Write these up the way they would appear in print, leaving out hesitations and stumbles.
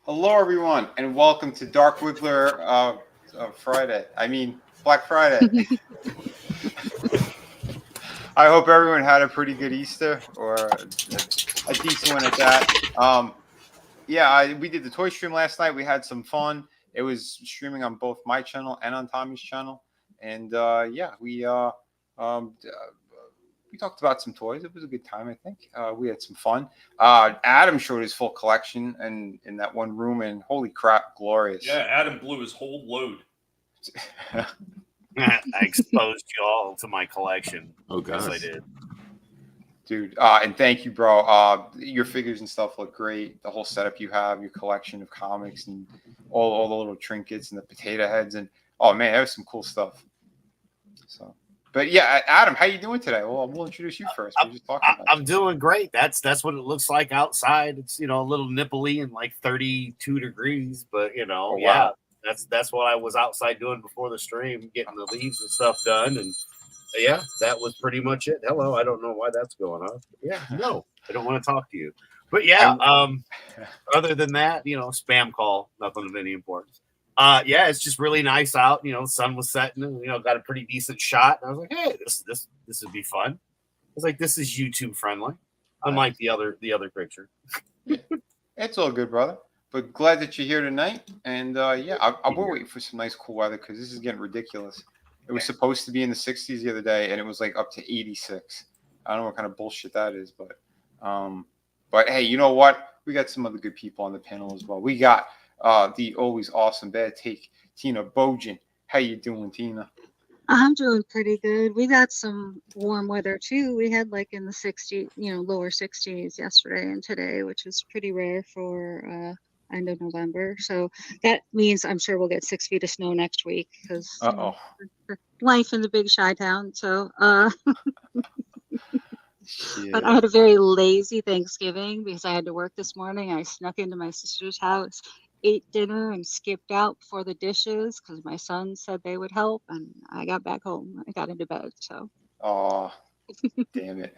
Hello, everyone, and welcome to Dark Wiggler Friday. I mean, Black Friday. I hope everyone had a pretty good Easter or a decent one at that. We did the toy stream last night. We had some fun. It was streaming on both my channel and on Tommy's channel, and we talked about some toys. It was a good time, I think. We had some fun. Adam showed his full collection and in that one room, and holy crap, glorious. Yeah, Adam blew his whole load. I exposed you all to my collection. Oh, gosh. Yes, I did. Dude, and thank you, bro. Your figures and stuff look great. The whole setup you have, your collection of comics, and all the little trinkets and the potato heads, and oh man, that was some cool stuff. So, but yeah, Adam, how you doing today? Well, we'll introduce you first. We're just talking about I'm doing great. That's what it looks like outside. It's a little nipply and like 32 degrees, but wow. yeah, that's what I was outside doing before the stream, getting the leaves and stuff done, and yeah, that was pretty much it. Hello, I don't know why that's going on. Yeah, no, I don't want to talk to you. But yeah, other than that, spam call, nothing of any importance. Yeah, it's just really nice out. The sun was setting, and got a pretty decent shot. And I was like, hey, this would be fun. I was like, this is YouTube friendly, unlike the other picture. It's all good, brother. But glad that you're here tonight. And I will wait for some nice cool weather because this is getting ridiculous. It was supposed to be in the 60s the other day, and it was like up to 86. I don't know what kind of bullshit that is, but hey, you know what? We got some other good people on the panel as well. We got the always awesome Bad Take, Tina Bojan. How you doing, Tina? I'm doing pretty good. We got some warm weather too. We had like in the 60s, lower 60s yesterday and today, which is pretty rare for end of November. So that means I'm sure we'll get 6 feet of snow next week because life in the big Chi town. So but I had a very lazy Thanksgiving because I had to work this morning. I snuck into my sister's house, ate dinner, and skipped out for the dishes because my son said they would help, and I got back home. I got into bed. So damn it.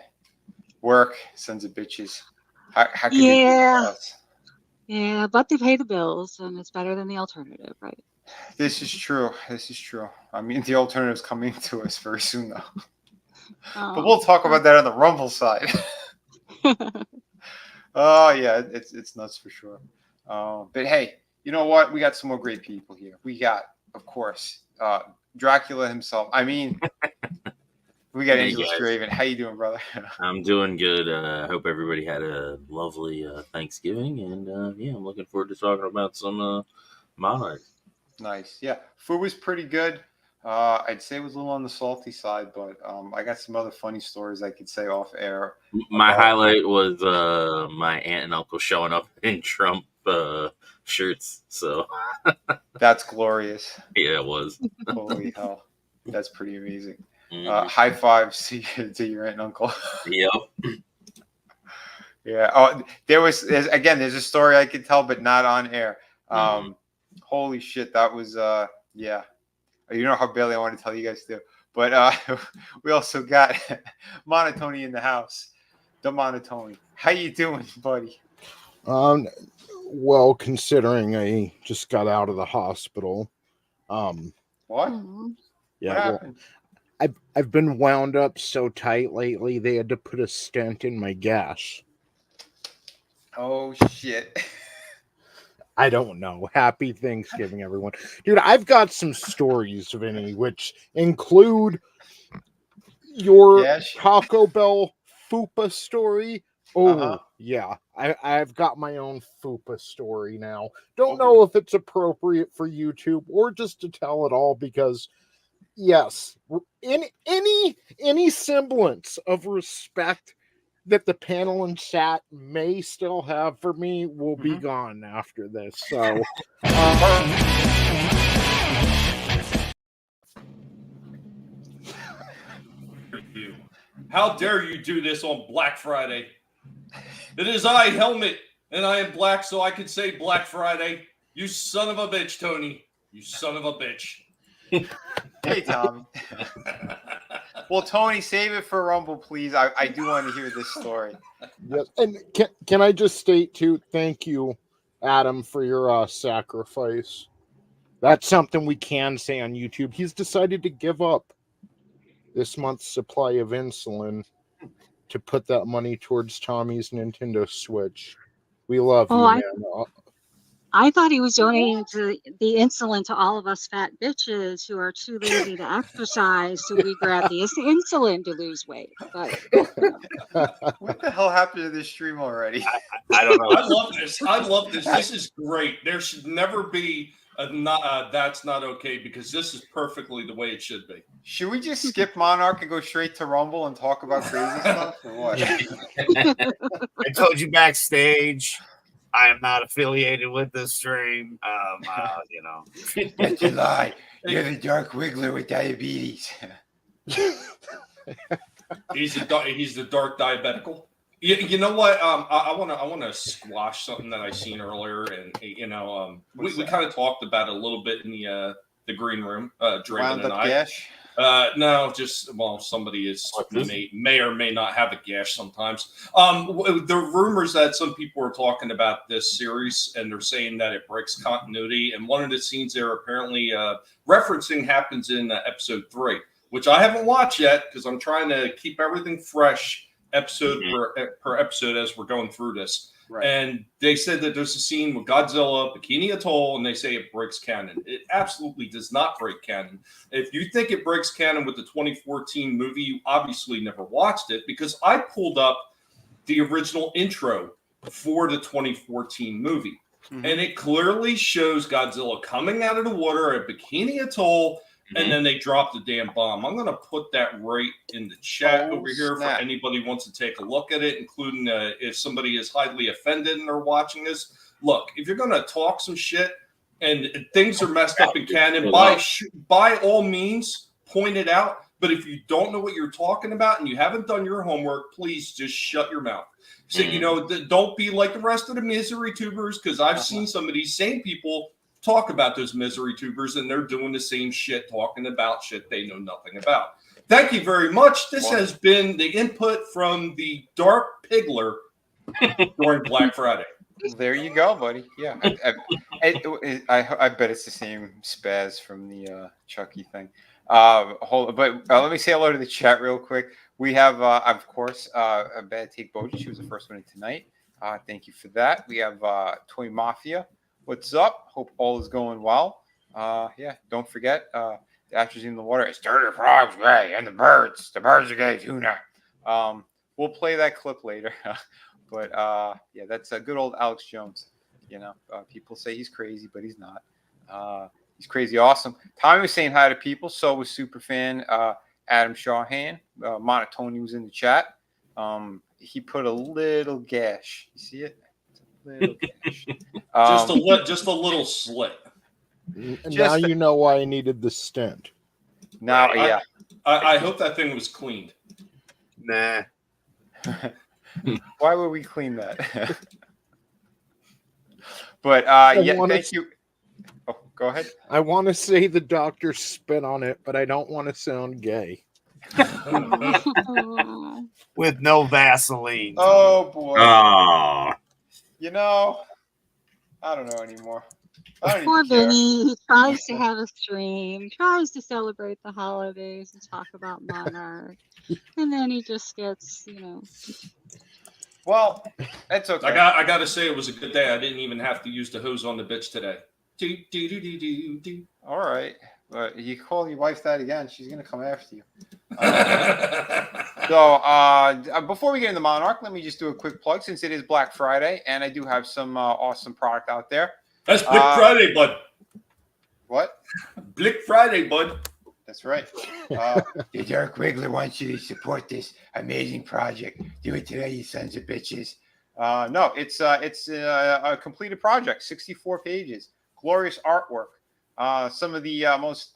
Work, sons of bitches. How can you do that? Yeah, but they pay the bills, and it's better than the alternative, right? This is true. I mean, the alternative's coming to us very soon, though. But we'll talk about that on the Rumble side. Oh, yeah, it's nuts for sure. But hey, you know what? We got some more great people here. We got, of course, Dracula himself. I mean, we got Angel Straven. How you doing, brother? I'm doing good. I hope everybody had a lovely Thanksgiving, and I'm looking forward to talking about some Monarch. Nice. Yeah, food was pretty good. I'd say it was a little on the salty side, but I got some other funny stories I could say off air. My highlight was my aunt and uncle showing up in Trump shirts. So that's glorious. Yeah, it was. Holy hell, that's pretty amazing. High fives to your aunt and uncle. Yep. Yeah. Oh, there's a story I could tell, but not on air. Holy shit, that was yeah. You know how barely I want to tell you guys too. But we also got Monotony in the house. The Monotony. How you doing, buddy? Well, considering I just got out of the hospital. What? Yeah. What happened? Well, I've been wound up so tight lately. They had to put a stent in my gas. Oh shit. I don't know. Happy Thanksgiving, everyone. Dude, I've got some stories, Vinny, which include your Taco Bell FUPA story. Oh, yeah. I've got my own FUPA story now. Don't know if it's appropriate for YouTube or just to tell it all because, yes, in any semblance of respect that the panel and chat may still have for me will be gone after this. So, how dare you do this on Black Friday? It is I, Helmet, and I am black, so I can say Black Friday. You son of a bitch, Tony. You son of a bitch. Hey, Tommy. Well, Tony, save it for Rumble, please. I do want to hear this story. Yes, and can I just state too? Thank you, Adam, for your sacrifice. That's something we can say on YouTube. He's decided to give up this month's supply of insulin to put that money towards Tommy's Nintendo Switch. We love Oh, you, I man. I thought he was donating to the insulin to all of us fat bitches who are too lazy to exercise, so we grab the insulin to lose weight. But What the hell happened to this stream already? I don't know. I love this. I love this. This is great. There should never be that's not okay, because this is perfectly the way it should be. Should we just skip Monarch and go straight to Rumble and talk about crazy stuff, or what? I told you backstage, I am not affiliated with this stream. You know, That's a lie. You're the Dark Wiggler with diabetes. He's the dark diabetical. You know what? I want to squash something that I seen earlier, and we kind of talked about it a little bit in the green room. Draven and I. Gash? No, just somebody may or may not have a gash sometimes. The rumors that some people are talking about this series, and they're saying that it breaks continuity. And one of the scenes they're apparently referencing happens in episode 3, which I haven't watched yet because I'm trying to keep everything fresh. Episode per episode as we're going through this. Right. And they said that there's a scene with Godzilla, Bikini Atoll, and they say it breaks canon. It absolutely does not break canon. If you think it breaks canon with the 2014 movie, you obviously never watched it, because I pulled up the original intro for the 2014 movie. Mm-hmm. And it clearly shows Godzilla coming out of the water at Bikini Atoll, and then they drop the damn bomb. I'm going to put that right in the chat over here for anybody who wants to take a look at it, including if somebody is highly offended and they're watching this. Look, if you're going to talk some shit and things are messed up in canon, by all means, point it out. But if you don't know what you're talking about and you haven't done your homework, please just shut your mouth. So, don't be like the rest of the misery tubers, because I've seen some of these same people talk about those misery tubers, and they're doing the same shit, talking about shit they know nothing about. Thank you very much. This has been the input from the Dark Pigler during Black Friday. Well, there you go, buddy. Yeah, I bet it's the same spaz from the Chucky thing. But let me say hello to the chat real quick. We have, of course, a Bad Take Boji. She was the first one in tonight. Thank you for that. We have Toy Mafia. What's up? Hope all is going well. Don't forget, the atrazine in the water is dirty frogs gay, and the birds are gay tuna. We'll play that clip later. But that's a good old Alex Jones. People say he's crazy, but he's not. He's crazy awesome. Tommy was saying hi to people. So was Superfan Adam Shawhan. Monotony was in the chat. He put a little gash. You see it? Little gash. Just a little slit. Now you know why I needed the stent. Now, I hope that thing was cleaned. Nah. Why would we clean that? But thank you. Oh, go ahead. I want to say the doctor spit on it, but I don't want to sound gay. With no Vaseline. Oh boy. Oh. I don't know anymore. Poor Vinny. He tries to have a stream, tries to celebrate the holidays and talk about Monarch, and then he just gets, Well, that's okay. I got to say, it was a good day. I didn't even have to use the hose on the bitch today. All right. But you call your wife that again, she's going to come after you. Before we get into Monarch, let me just do a quick plug, since it is Black Friday, and I do have some awesome product out there. That's Black Friday, bud. What? Black Friday, bud. That's right. The Dark Wiggler wants you to support this amazing project. Do it today, you sons of bitches. No, it's a completed project, 64 pages, glorious artwork, some of the most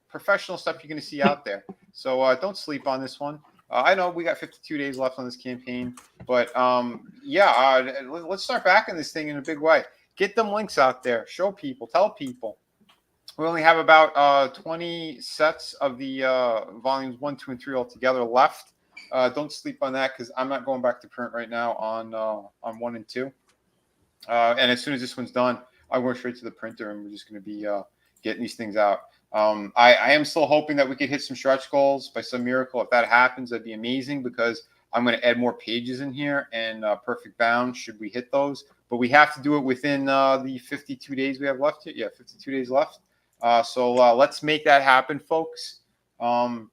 professional stuff you're going to see out there. So don't sleep on this one. I know we got 52 days left on this campaign, but let's start backing this thing in a big way. Get them links out there. Show people. Tell people. We only have about 20 sets of the volumes 1, 2, and 3 altogether left. Don't sleep on that, because I'm not going back to print right now on 1 and 2. And as soon as this one's done, I'm going straight to the printer, and we're just going to be getting these things out. I am still hoping that we could hit some stretch goals by some miracle. If that happens, that'd be amazing, because I'm going to add more pages in here, and perfect bound should we hit those. But we have to do it within the 52 days we have left here. Yeah, 52 days left. So let's make that happen, folks. Yeah,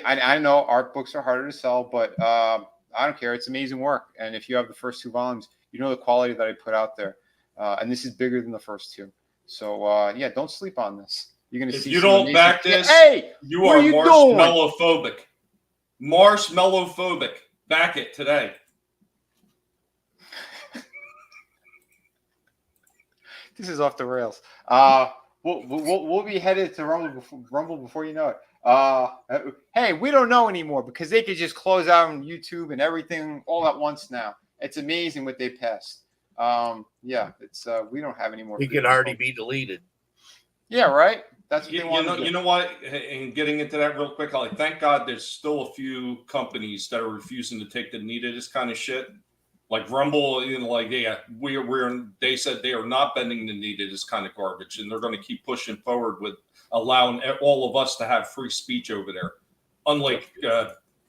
I know art books are harder to sell, but I don't care. It's amazing work. And if you have the first 2 volumes, you know the quality that I put out there. And this is bigger than the first 2. So, yeah, don't sleep on this. You're going to see. If you don't back this, hey, you what are you marshmallow-phobic. Marshmallow-phobic. Back it today. This is off the rails. We'll be headed to Rumble before you know it. Hey, we don't know anymore, because they could just close out on YouTube and everything all at once now. It's amazing what they passed. Yeah, it's we don't have any more. He could already be deleted. Yeah, right. That's what You, they want. you know what? And getting into that real quick, thank God there's still a few companies that are refusing to take the knee to this kind of shit. Like Rumble, they said they are not bending the knee to this kind of garbage, and they're going to keep pushing forward with allowing all of us to have free speech over there. Unlike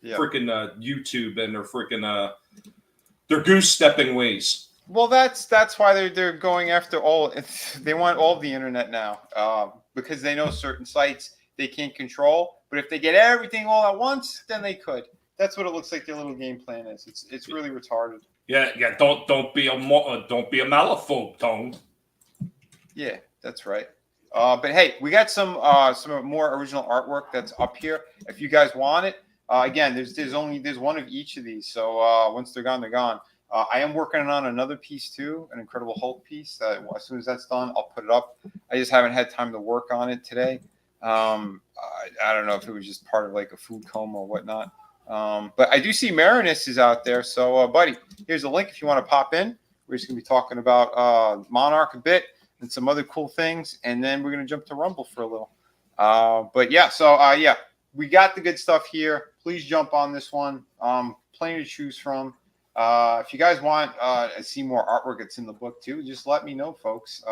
freaking YouTube and their freaking their goose stepping ways. Well, that's why they're going after all. They want all the internet now, because they know certain sites they can't control. But if they get everything all at once, then they could. That's what it looks like their little game plan is. It's really retarded. Yeah. Don't be a malaphobe, Tone. Yeah, that's right. But hey, we got some more original artwork that's up here. If you guys want it, again, there's one of each of these. So once they're gone, they're gone. I am working on another piece too, an Incredible Hulk piece. As soon as that's done, I'll put it up. I just haven't had time to work on it today. I don't know if it was just part of like a food coma or whatnot. But I do see Marinus is out there. So, buddy, here's a link if you want to pop in. We're just going to be talking about Monarch a bit and some other cool things. And then we're going to jump to Rumble for a little. But yeah, so yeah, we got the good stuff here. Please jump on this one. Plenty to choose from. If you guys want to see more artwork that's in the book too, just let me know, folks.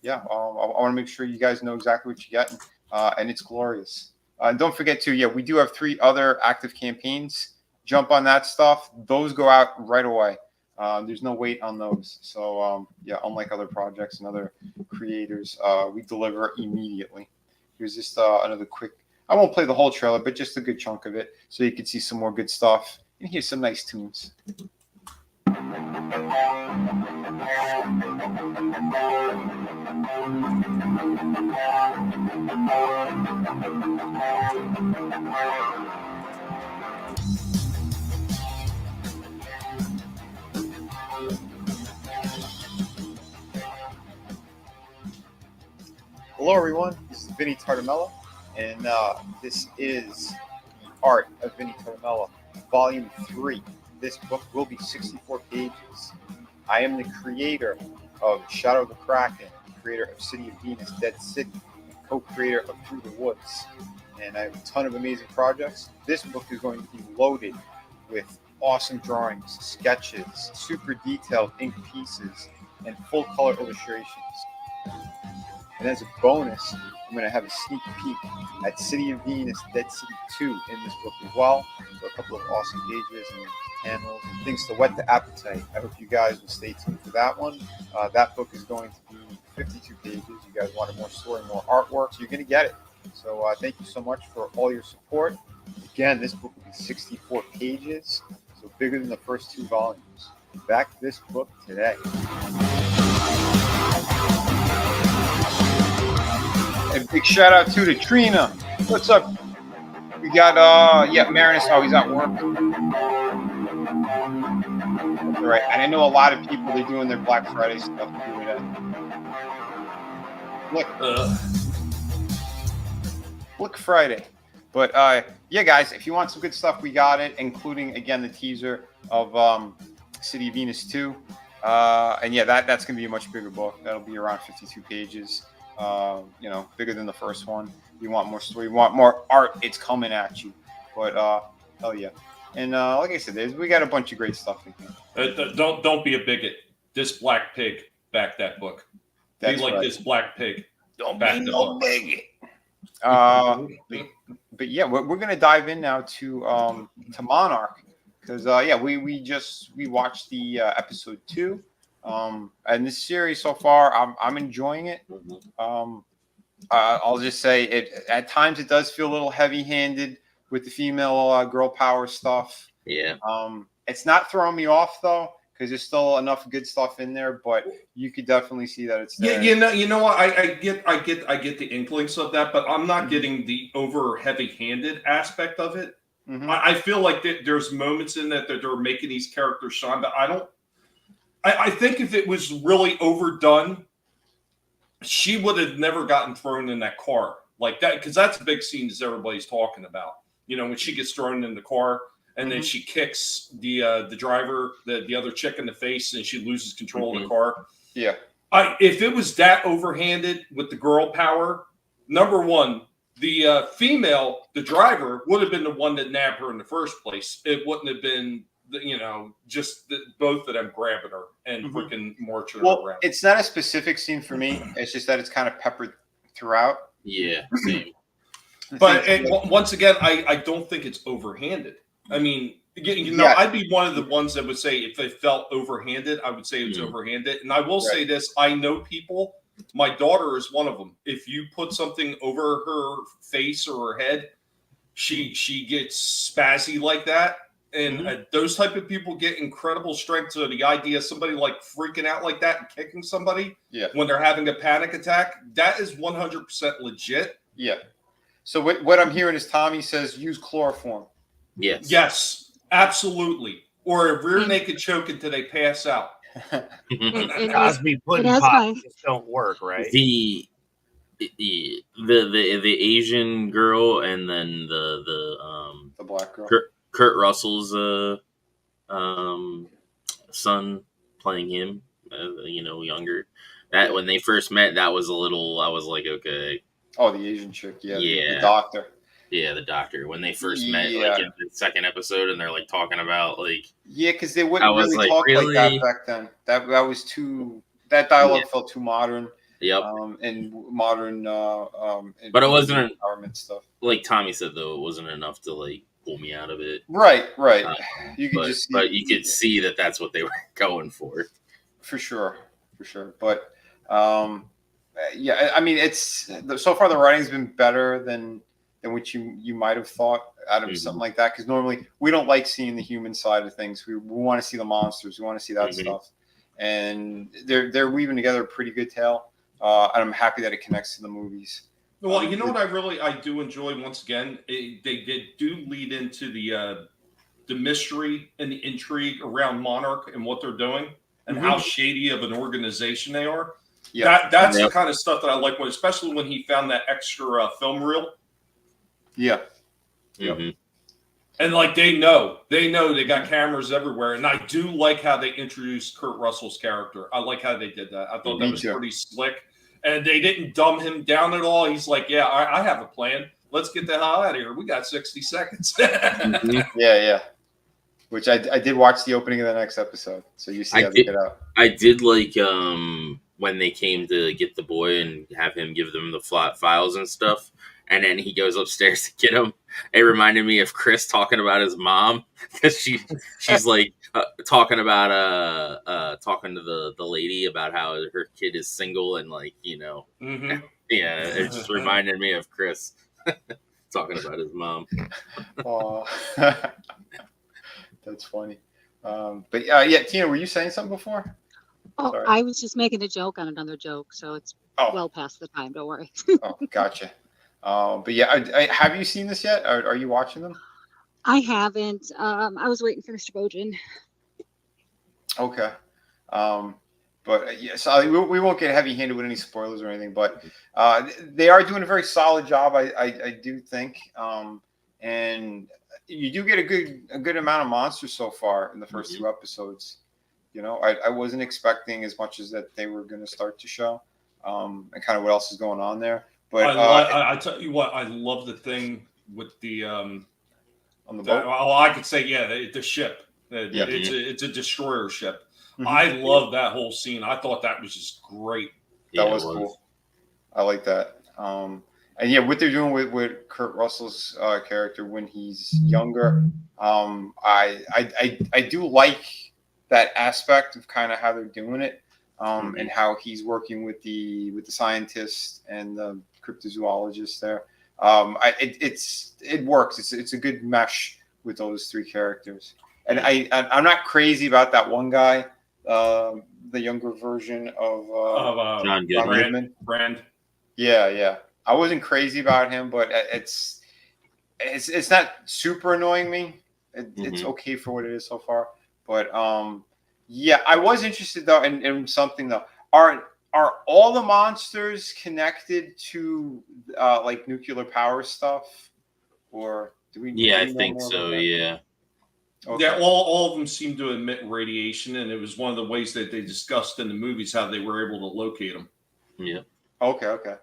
Yeah, I want to make sure you guys know exactly what you're getting. And it's glorious. And don't forget to, yeah, we do have 3 other active campaigns. Jump on that stuff. Those go out right away. There's no wait on those. So, yeah, unlike other projects and other creators, we deliver immediately. Here's just another quick, I won't play the whole trailer, but just a good chunk of it so you can see some more good stuff. And here's some nice tunes. Hello, everyone. This is Vinnie Tartamella, and this is the art of Vinnie Tartamella, Volume 3. This book will be 64 pages. I am the creator of Shadow of the Kraken, creator of City of Venus, Dead City, co-creator of Through the Woods, and I have a ton of amazing projects. This book is going to be loaded with awesome drawings, sketches, super detailed ink pieces, and full color illustrations. And as a bonus, I'm going to have a sneak peek at City of Venus, Dead City 2 in this book as well. So a couple of awesome pages and panels and things to whet the appetite. I hope you guys will stay tuned for that one. That book is going to be 52 pages. You guys wanted more story, more artwork, so you're going to get it. So thank you so much for all your support. Again, this book will be 64 pages, so bigger than the first 2 volumes. Back this book today. And big shout out to Trina. What's up? We got yeah, Marinus. Oh, he's at work. All right, and I know a lot of people, they're doing their Black Friday stuff. Doing it. Look Friday. But yeah, guys, if you want some good stuff, we got it, including again the teaser of City of Venus 2. And yeah, that's gonna be a much bigger book. That'll be around 52 pages. You know, bigger than the first one. You want more story, you want more art, it's coming at you. But hell yeah. And like I said, we got a bunch of great stuff in here. Don't be a bigot. this black pig back that book. That's Be like right. this black pig. Don't back be the no book. bigot. But yeah, we're gonna dive in now to Monarch because we watched the episode 2, and this series so far I'm enjoying it. I'll just say it at times it does feel a little heavy-handed with the female girl power stuff. Yeah. It's not throwing me off though because there's still enough good stuff in there, but you could definitely see that it's there. You know what? I get the inklings of that, but I'm not getting the over heavy-handed aspect of it. Mm-hmm. I feel like there's moments in that they're making these characters shine, but I don't. I think if it was really overdone, she would have never gotten thrown in that car like that, because that's a big scene that everybody's talking about. You know, when she gets thrown in the car and then she kicks the driver, the other chick in the face, and she loses control of the car. Yeah. If it was that overhanded with the girl power, number one, the female, the driver, would have been the one that nabbed her in the first place. It wouldn't have been, just both of them grabbing her and freaking marching her around. It's not a specific scene for me. It's just that it's kind of peppered throughout. Yeah, same. But once again, I don't think it's overhanded. I mean, I'd be one of the ones that would say if they felt overhanded, I would say it's overhanded. And I will say this: I know people. My daughter is one of them. If you put something over her face or her head, she gets spazzy like that. And those type of people get incredible strength. So the idea of somebody like freaking out like that and kicking somebody when they're having a panic attack, that is 100% legit. Yeah. So what I'm hearing is Tommy says use chloroform. Yes. Yes, absolutely. Or a rear naked choke until they pass out. Cosby pudding pops just don't work, right? The Asian girl and then the black girl. Kurt Russell's son playing him, younger. That when they first met, that was a little. I was like, okay. Oh, the Asian chick, the doctor. Yeah, the doctor. When they first met, like in the second episode, and they're like talking about like. Yeah, because they wouldn't really talk like that back then. That was too. That dialogue felt too modern. Yep. And modern. But it wasn't empowerment stuff. Like Tommy said, though, it wasn't enough to like pull me out of it. Right. You could but you could see that that's what they were going for. For sure. But I mean, it's so far the writing's been better than what you might have thought out of something like that. Because normally we don't like seeing the human side of things. We want to see the monsters. We want to see that stuff. And they're weaving together a pretty good tale. And I'm happy that it connects to the movies. Well, you know what I do enjoy once again? They do lead into the mystery and the intrigue around Monarch and what they're doing and how shady of an organization they are. Yeah, that's the kind of stuff that I like, especially when he found that extra film reel. Yeah. And like they know they got cameras everywhere, and I do like how they introduced Kurt Russell's character. I like how they did that. I thought that was pretty slick, and they didn't dumb him down at all. He's like, "Yeah, I have a plan. Let's get the hell out of here. We got 60 seconds." Yeah. Which I did watch the opening of the next episode, so you see how they get out. I did like when they came to get the boy and have him give them the files and stuff. And then he goes upstairs to get him. It reminded me of Chris talking about his mom because she's like talking about talking to the lady about how her kid is single and like yeah, it just reminded me of Chris talking about his mom. Oh, that's funny. But Tina, were you saying something before? Oh, Sorry. I was just making a joke on another joke, so it's well past the time. Don't worry. Oh, gotcha. But have you seen this yet? Are you watching them? I haven't. I was waiting for Mr. Bojan. Okay. But so we won't get heavy-handed with any spoilers or anything. But they are doing a very solid job, I do think. And you do get a good amount of monsters so far in the first 2 episodes. I wasn't expecting as much as that they were going to start to show, and kind of what else is going on there. But I tell you what, I love the thing with the on the boat. I could say the ship. It's a destroyer ship. I love that whole scene. I thought that was just great. That was cool. I like that. And yeah, what they're doing with Kurt Russell's character when he's younger, I do like that aspect of kind of how they're doing it, and how he's working with the scientists and the cryptozoologists there. It works. It's a good mesh with those three characters. And I'm not crazy about that one guy, the younger version of John Goodman. Brand. Yeah. I wasn't crazy about him, but it's not super annoying me. It's okay for what it is so far. But yeah, I was interested though in something though. Are all the monsters connected to like nuclear power stuff, or do we? Yeah, do we I know think more so. about that? Yeah. Okay. Yeah, all of them seem to emit radiation, and it was one of the ways that they discussed in the movies how they were able to locate them. Yeah. Okay.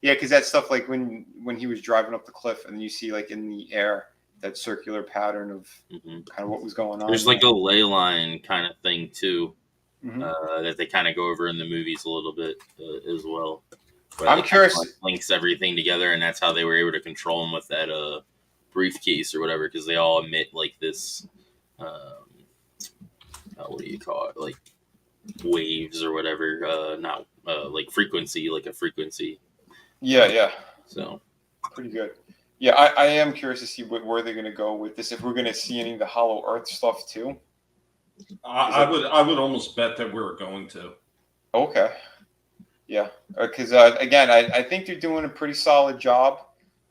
Yeah, because that stuff like when he was driving up the cliff, and you see like in the air that circular pattern of kind of what was going on. There's like a ley line kind of thing too, Mhm. that they kind of go over in the movies a little bit as well. But I'm it curious. kinda, like, links everything together, and that's how they were able to control them with that briefcase or whatever, because they all emit like this. What do you call it? Like waves or whatever. Not like frequency, like a frequency. Yeah. So pretty good. Yeah, I am curious to see where they're going to go with this. If we're going to see any of the Hollow Earth stuff too. I would almost bet that we're going to. Okay. Yeah, because again, I think they're doing a pretty solid job.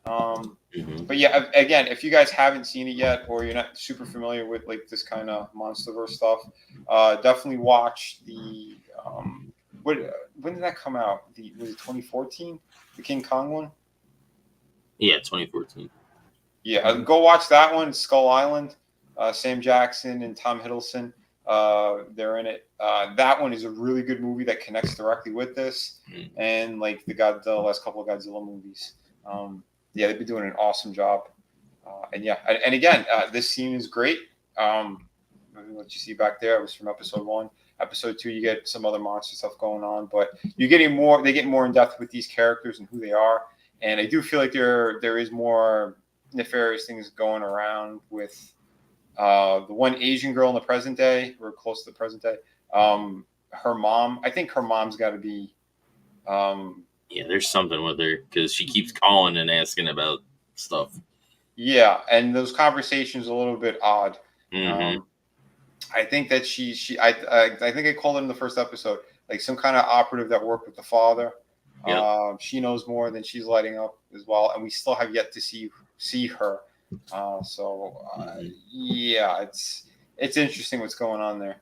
But yeah, again, if you guys haven't seen it yet, or you're not super familiar with like this kind of MonsterVerse stuff, definitely watch the. When did that come out? Was it 2014? The King Kong one? yeah, 2014. Yeah, go watch that one. Skull Island. Sam Jackson and Tom Hiddleston. They're in it. That one is a really good movie that connects directly with this, and like the last couple of Godzilla movies. Yeah, they've been doing an awesome job. And yeah, and again, this scene is great. What you see back there was from episode 1. Episode 2, you get some other monster stuff going on, but you're getting more. They get more in depth with these characters and who they are. And I do feel like there is more nefarious things going around with the one Asian girl in the present day, or close to the present day. Her mom. I think her mom's got to be. Yeah, there's something with her because she keeps calling and asking about stuff. Yeah, and those conversations are a little bit odd. I think that I think I called it in the first episode, like some kind of operative that worked with the father. Yep. She knows more than she's lighting up as well, and we still have yet to see her. Yeah, it's interesting what's going on there.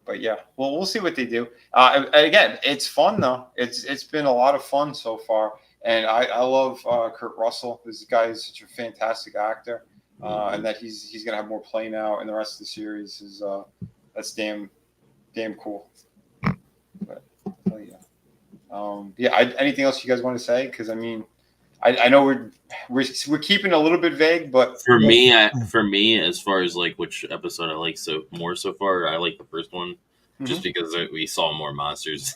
But yeah, well, we'll see what they do. Again, it's fun though. It's been a lot of fun so far, and I love Kurt Russell. This guy is such a fantastic actor, and that he's gonna have more play now in the rest of the series is that's damn cool. But yeah. Anything else you guys want to say? Because I mean, I know we're keeping a little bit vague, but for me, as far as like which episode I like so far, I like the first one, just because we saw more monsters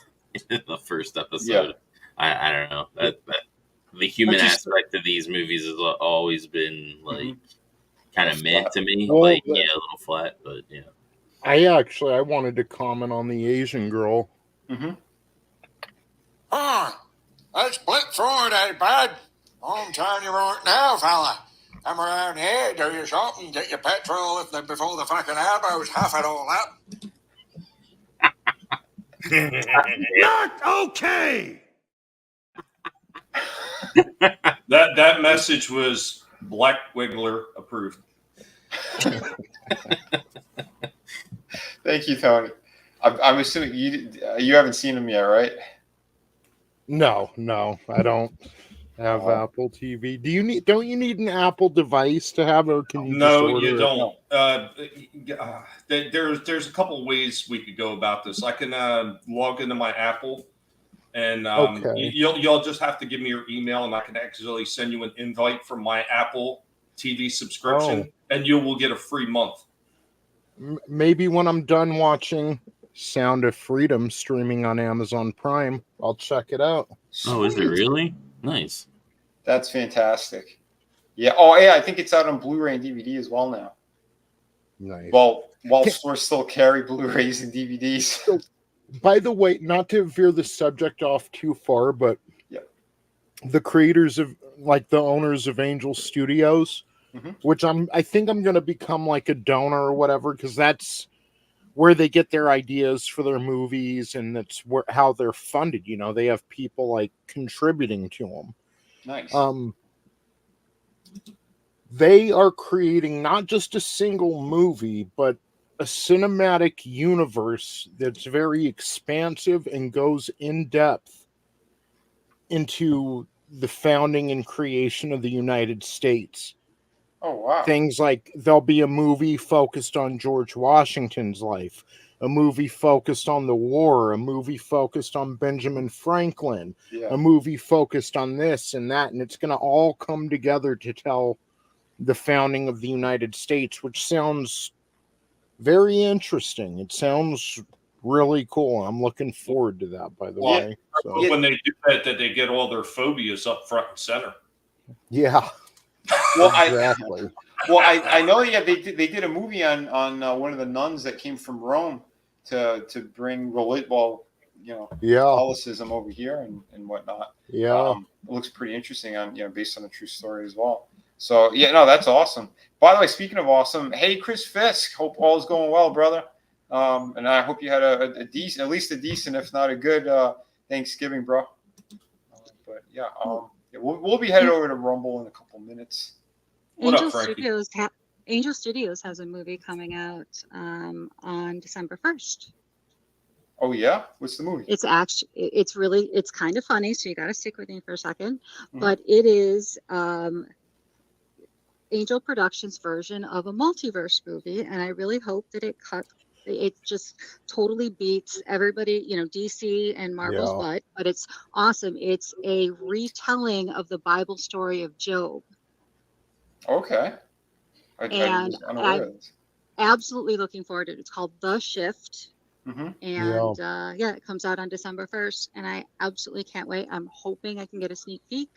in the first episode. Yeah. I don't know that the human aspect of these movies has always been like kind of meh to me. Well, like a little flat, but yeah. I wanted to comment on the Asian girl. Let's split forward, bud. Home time you want now, fella. Come around here, do your shopping, get your petrol before the fucking elbows huff it all up. Not okay. That message was Black Wiggler approved. Thank you, Tony. I'm assuming you haven't seen him yet, right? No, I don't have Apple TV. Don't you need an Apple device to have, or can you? No, you don't. There's a couple of ways we could go about this. I can log into my Apple, and you'll just have to give me your email, and I can actually send you an invite from my Apple TV subscription, and you will get a free month. maybe when I'm done watching Sound of Freedom streaming on Amazon Prime, I'll check it out. Oh, is it really? Nice. That's fantastic. Yeah. Oh, yeah. I think it's out on Blu-ray and DVD as well now. Nice. Well, while stores still carry Blu-rays and DVDs. So, by the way, not to veer the subject off too far, but the creators of, like, the owners of Angel Studios, which I think I'm going to become like a donor or whatever, because that's where they get their ideas for their movies, and that's how they're funded. You know, they have people like contributing to them. Nice. They are creating not just a single movie, but a cinematic universe that's very expansive and goes in depth into the founding and creation of the United States. Oh, wow. Things like there'll be a movie focused on George Washington's life, a movie focused on the war, a movie focused on Benjamin Franklin, a movie focused on this and that, and it's going to all come together to tell the founding of the United States, which sounds very interesting. It sounds really cool. I'm looking forward to that, by the way. So. When they do that they get all their phobias up front and center. Yeah. Well, exactly. I know. Yeah, they did a movie on one of the nuns that came from Rome to bring Catholicism over here and whatnot. Yeah, it looks pretty interesting based on a true story as well. So yeah, no, that's awesome. By the way, speaking of awesome, hey Chris Fisk, hope all is going well, brother. And I hope you had a decent, at least a decent, if not a good Thanksgiving, bro. But yeah, we'll be headed over to Rumble in a couple minutes. Angel Studios has a movie coming out on December 1st. Oh yeah, what's the movie? It's kind of funny, so you got to stick with me for a second. But it is Angel Productions' version of a multiverse movie, and I really hope that it just totally beats everybody, DC and Marvel's butt, but it's awesome. It's a retelling of the Bible story of Job. Okay. I'm absolutely looking forward to it. It's called The Shift. And it comes out on December 1st, and I absolutely can't wait. I'm hoping I can get a sneak peek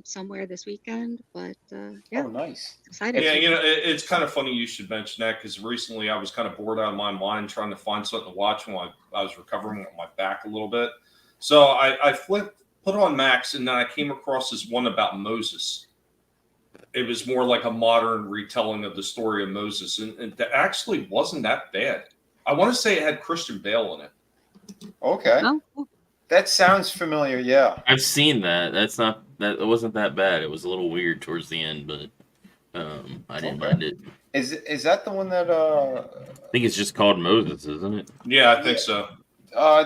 somewhere this weekend, but Oh, nice. Excited. Yeah, it's kind of funny you should mention that, because recently I was kind of bored out of my mind trying to find something to watch when I was recovering with my back a little bit. So I put on Max, and then I came across this one about Moses. It was more like a modern retelling of the story of Moses, and that actually wasn't that bad. I want to say it had Christian Bale in it. Okay. Oh. That sounds familiar, yeah. I've seen that. It wasn't that bad. It was a little weird towards the end, but I didn't mind it. Is that the one that I think it's just called Moses, isn't it? Yeah, I think so.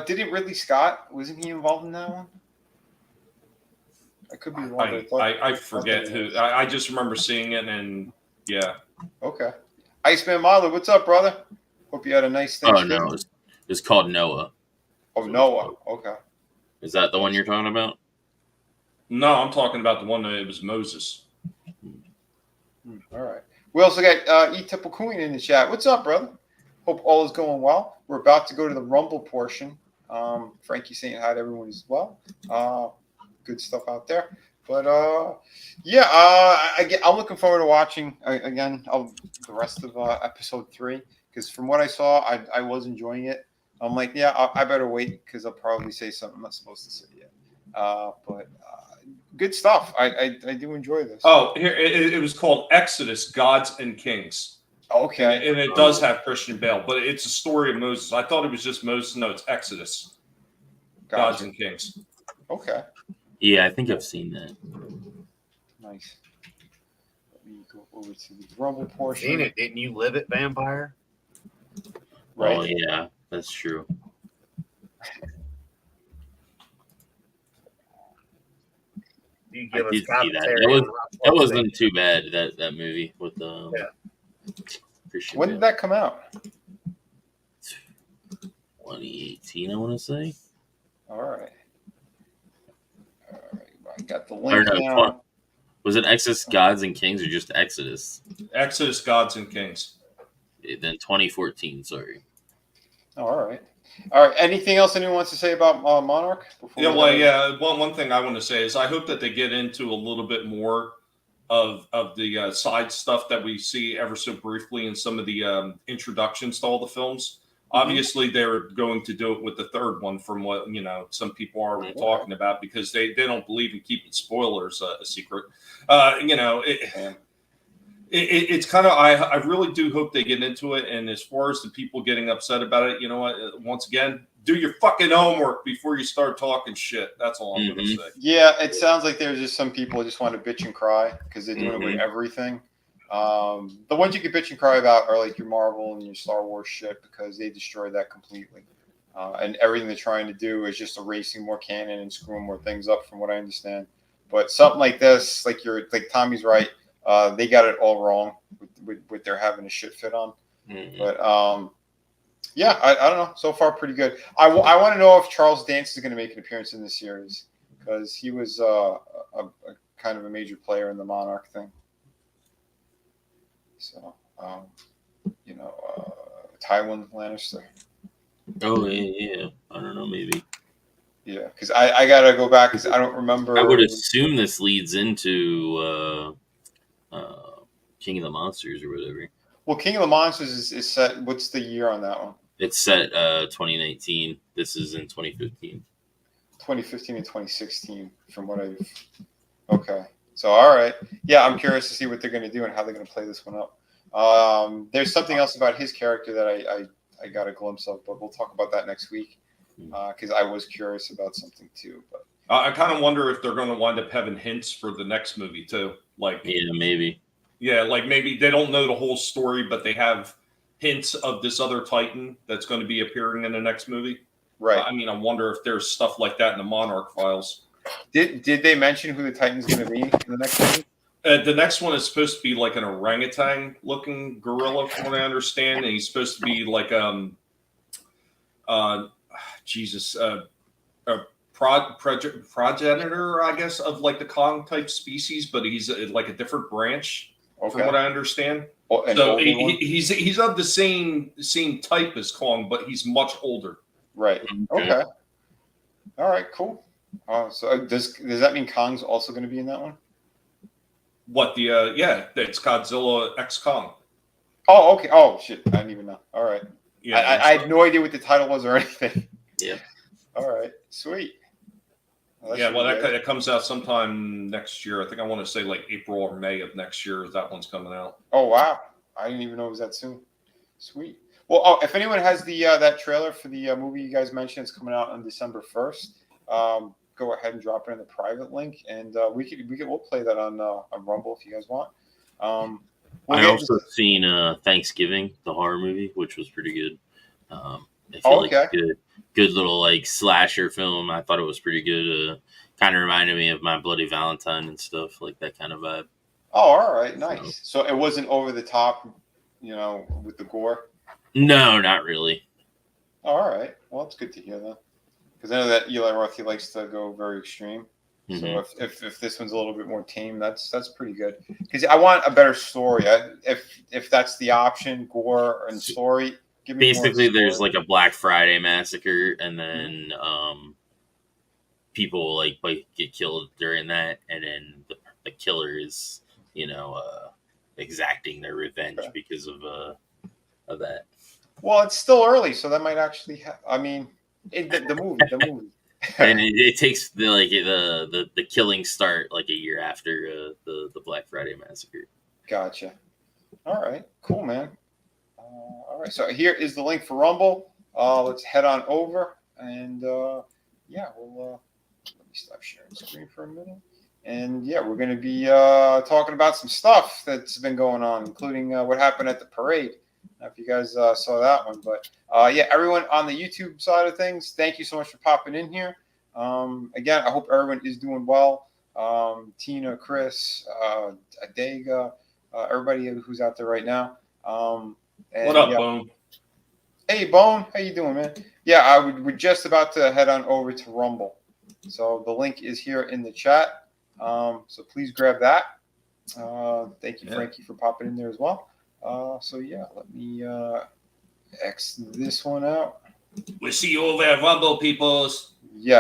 Didn't Ridley Scott, wasn't he involved in that one? I could be wrong. I forget who. I just remember seeing it, and yeah. Okay. Iceman Marler, what's up, brother? Hope you had a nice Thanksgiving. Oh no, it's called Noah. Oh, Noah. Okay. Is that the one you're talking about? No, I'm talking about the one that it was Moses. All right. We also got E. Tipple in the chat. What's up, brother? Hope all is going well. We're about to go to the Rumble portion. Frankie saying hi to everyone as well. Good stuff out there. But I'm looking forward to watching again the rest of episode 3, because from what I saw, I was enjoying it. I'm like, I better wait, because I'll probably say something I'm not supposed to say yet. But good stuff. I do enjoy this. Oh, here it was called Exodus: Gods and Kings. Okay. And it does have Christian Bale, but it's a story of Moses. I thought it was just Moses. No, it's Exodus. Gotcha. Gods and Kings. Okay. Yeah, I think I've seen that. Nice. Let me go over to the Rumble portion. Seen it? Didn't you live it, vampire? Right. Oh yeah, that's true. You I give us did see that. commentary. That wasn't too bad. That movie with Christian When Bale. did that come out? 2018, I want to say. All right. I got the link Or no, now. was it Exodus, Gods and Kings, or just Exodus? Exodus: Gods and Kings. Then 2014. Sorry. Oh, all right. All right. Anything else anyone wants to say about Monarch? Yeah, well, yeah. One thing I want to say is I hope that they get into a little bit more of the side stuff that we see ever so briefly in some of the introductions to all the films. Obviously, they're going to do it with the third one, from what some people are already talking about, because they don't believe in keeping spoilers a secret. It's kind of I really do hope they get into it. And as far as the people getting upset about it, you know what? Once again, do your fucking homework before you start talking shit. That's all I'm going to say. Yeah, it sounds like there's just some people who just want to bitch and cry because they're doing it with everything. The ones you can bitch and cry about are like your Marvel and your Star Wars shit, because they destroyed that completely. And everything they're trying to do is just erasing more canon and screwing more things up, from what I understand. But something like this, like Tommy's right, they got it all wrong with their having a shit fit on. But yeah, I don't know. So far, pretty good. I want to know if Charles Dance is going to make an appearance in this series, because he was a kind of a major player in the Monarch thing. So, Tywin Lannister. Oh yeah. I don't know, maybe. Yeah, because I gotta go back because I don't remember. I would assume this leads into King of the Monsters or whatever. Well, King of the Monsters is set. What's the year on that one? It's set 2019. This is in 2015. 2015 and 2016, from what I've. Okay, so all right, yeah, I'm curious to see what they're going to do and how they're going to play this one up. There's something else about his character that I got a glimpse of, but we'll talk about that next week, because I was curious about something too. But I kind of wonder if they're going to wind up having hints for the next movie too. Like, yeah, maybe. Yeah, like maybe they don't know the whole story, but they have hints of this other Titan that's going to be appearing in the next movie. Right. I mean, I wonder if there's stuff like that in the Monarch files. Did they mention who the Titan's going to be in the next movie? The next one is supposed to be like an orangutan-looking gorilla, from what I understand, and he's supposed to be like a progenitor, I guess, of like the Kong type species, but he's like a different branch, from what I understand. So he's of the same type as Kong, but he's much older. Right. Okay. All right. Cool. So does that mean Kong's also going to be in that one? What it's Godzilla X Kong. Oh, okay. Oh shit, I didn't even know. All right. Yeah, I had no idea what the title was or anything. Yeah. All right. Sweet. Well, that comes out sometime next year. I think I want to say like April or May of next year. That one's coming out. Oh wow! I didn't even know it was that soon. Sweet. Well, if anyone has the that trailer for the movie you guys mentioned, it's coming out on December 1st. Go ahead and drop it in the private link, and we'll play that on Rumble if you guys want. I also seen Thanksgiving, the horror movie, which was pretty good. I feel like good little like slasher film. I thought it was pretty good. Kind of reminded me of My Bloody Valentine and stuff, like that kind of vibe. Oh, all right, nice. So it wasn't over the top, with the gore. No, not really. Oh, all right. Well, it's good to hear that, because I know that Eli Roth, he likes to go very extreme. So if this one's a little bit more tame, that's pretty good. Because I want a better story. If that's the option, gore and story. Give me basically more there's like a Black Friday massacre, and then people like get killed during that, and then the killer is exacting their revenge because of that. Well, it's still early, so that might actually. The movie. And it takes the killing start like a year after the Black Friday massacre. Gotcha. All right, cool, man. All right, so here is the link for Rumble. Let's head on over, and we'll let me stop sharing screen for a minute. And yeah, we're going to be talking about some stuff that's been going on, including what happened at the parade. Now, if you guys saw that one, but everyone on the YouTube side of things, thank you so much for popping in here. Again, I hope everyone is doing well. Tina, Chris, Adega, everybody who's out there right now. What up, Bone? Hey, Bone, how you doing, man? Yeah, we're just about to head on over to Rumble, so the link is here in the chat. So please grab that. Thank you, Frankie, for popping in there as well. So yeah, let me X this one out. We'll see you over at Rumble, peoples. Yes.